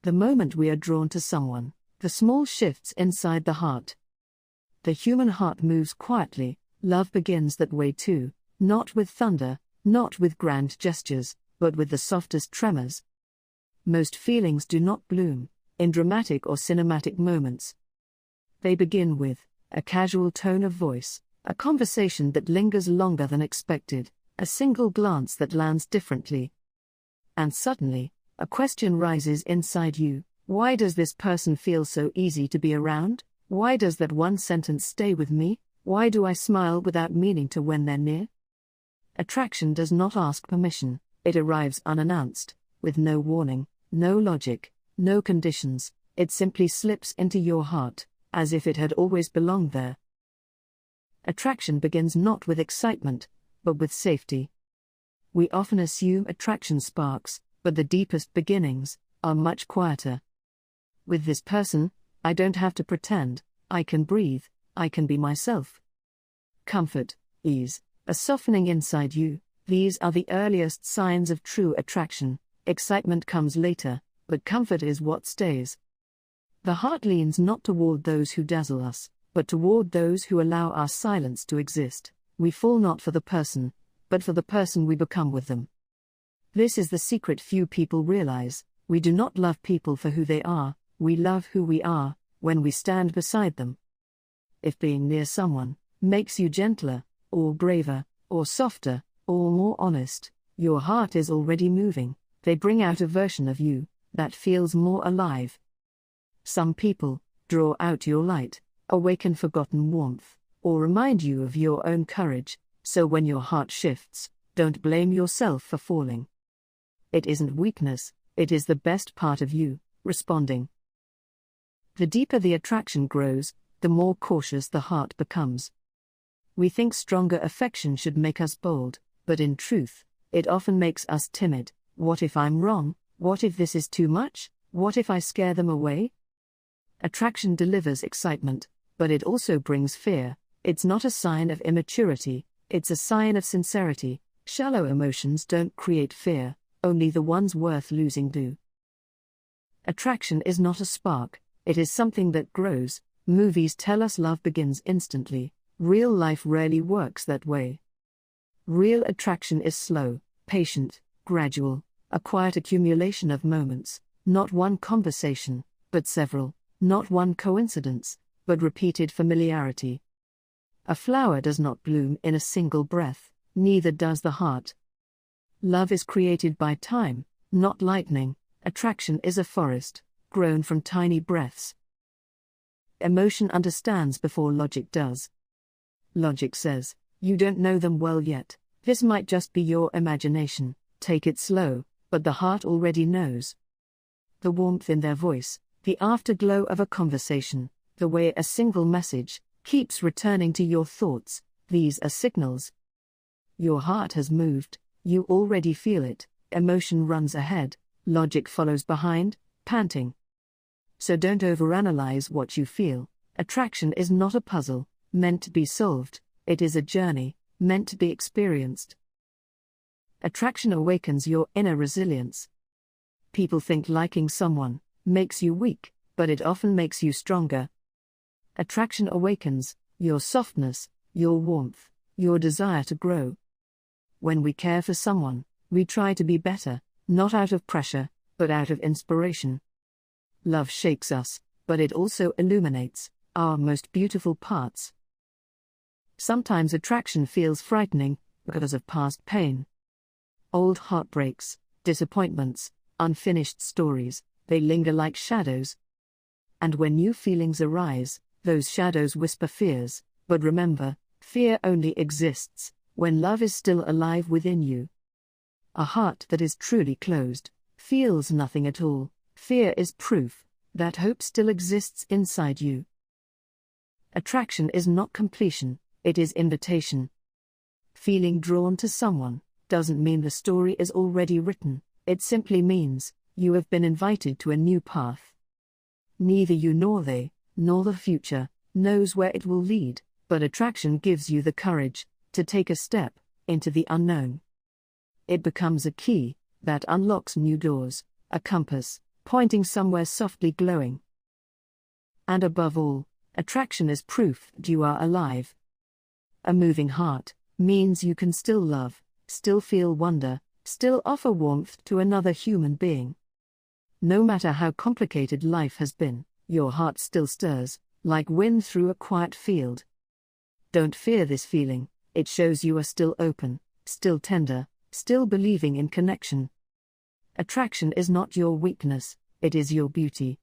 The moment we are drawn to someone, the small shifts inside the heart. The human heart moves quietly. Love begins that way too, not with thunder, not with grand gestures, but with the softest tremors. Most feelings do not bloom in dramatic or cinematic moments. They begin with a casual tone of voice, a conversation that lingers longer than expected, a single glance that lands differently. And suddenly, a question rises inside you: why does this person feel so easy to be around? Why does that one sentence stay with me? Why do I smile without meaning to when they're near? Attraction does not ask permission, it arrives unannounced, with no warning, no logic, no conditions. It simply slips into your heart, as if it had always belonged there. Attraction begins not with excitement, but with safety. We often assume attraction sparks, but the deepest beginnings are much quieter. With this person, I don't have to pretend, I can breathe, I can be myself. Comfort, ease, a softening inside you, these are the earliest signs of true attraction. Excitement comes later, but comfort is what stays. The heart leans not toward those who dazzle us, but toward those who allow our silence to exist. We fall not for the person, but for the person we become with them. This is the secret few people realize: we do not love people for who they are, we love who we are, when we stand beside them. If being near someone makes you gentler, or braver, or softer, or more honest, your heart is already moving. They bring out a version of you that feels more alive. Some people draw out your light, awaken forgotten warmth, or remind you of your own courage. So when your heart shifts, don't blame yourself for falling. It isn't weakness, it is the best part of you, responding. The deeper the attraction grows, the more cautious the heart becomes. We think stronger affection should make us bold, but in truth, it often makes us timid. What if I'm wrong? What if this is too much? What if I scare them away? Attraction delivers excitement, but it also brings fear. It's not a sign of immaturity, it's a sign of sincerity. Shallow emotions don't create fear, only the ones worth losing do. Attraction is not a spark, it is something that grows. Movies tell us love begins instantly. Real life rarely works that way. Real attraction is slow, patient, gradual, a quiet accumulation of moments, not one conversation, but several, not one coincidence, but repeated familiarity. A flower does not bloom in a single breath, neither does the heart. Love is created by time, not lightning. Attraction is a forest, grown from tiny breaths. Emotion understands before logic does. Logic says, you don't know them well yet, this might just be your imagination, take it slow, but the heart already knows. The warmth in their voice, the afterglow of a conversation, the way a single message keeps returning to your thoughts, these are signals. Your heart has moved, you already feel it, emotion runs ahead, logic follows behind, panting. So don't overanalyze what you feel. Attraction is not a puzzle, meant to be solved, it is a journey, meant to be experienced. Attraction awakens your inner resilience. People think liking someone makes you weak, but it often makes you stronger. Attraction awakens your softness, your warmth, your desire to grow. When we care for someone, we try to be better, not out of pressure, but out of inspiration. Love shakes us, but it also illuminates our most beautiful parts. Sometimes attraction feels frightening because of past pain. Old heartbreaks, disappointments, unfinished stories, they linger like shadows. And when new feelings arise, those shadows whisper fears, but remember, fear only exists when love is still alive within you. A heart that is truly closed feels nothing at all. Fear is proof that hope still exists inside you. Attraction is not completion, it is invitation. Feeling drawn to someone doesn't mean the story is already written, it simply means you have been invited to a new path. Neither you nor they, nor the future, knows where it will lead, but attraction gives you the courage to take a step into the unknown. It becomes a key that unlocks new doors, a compass pointing somewhere softly glowing. And above all, attraction is proof that you are alive. A moving heart means you can still love, still feel wonder, still offer warmth to another human being. No matter how complicated life has been, your heart still stirs, like wind through a quiet field. Don't fear this feeling, it shows you are still open, still tender, still believing in connection. Attraction is not your weakness, it is your beauty.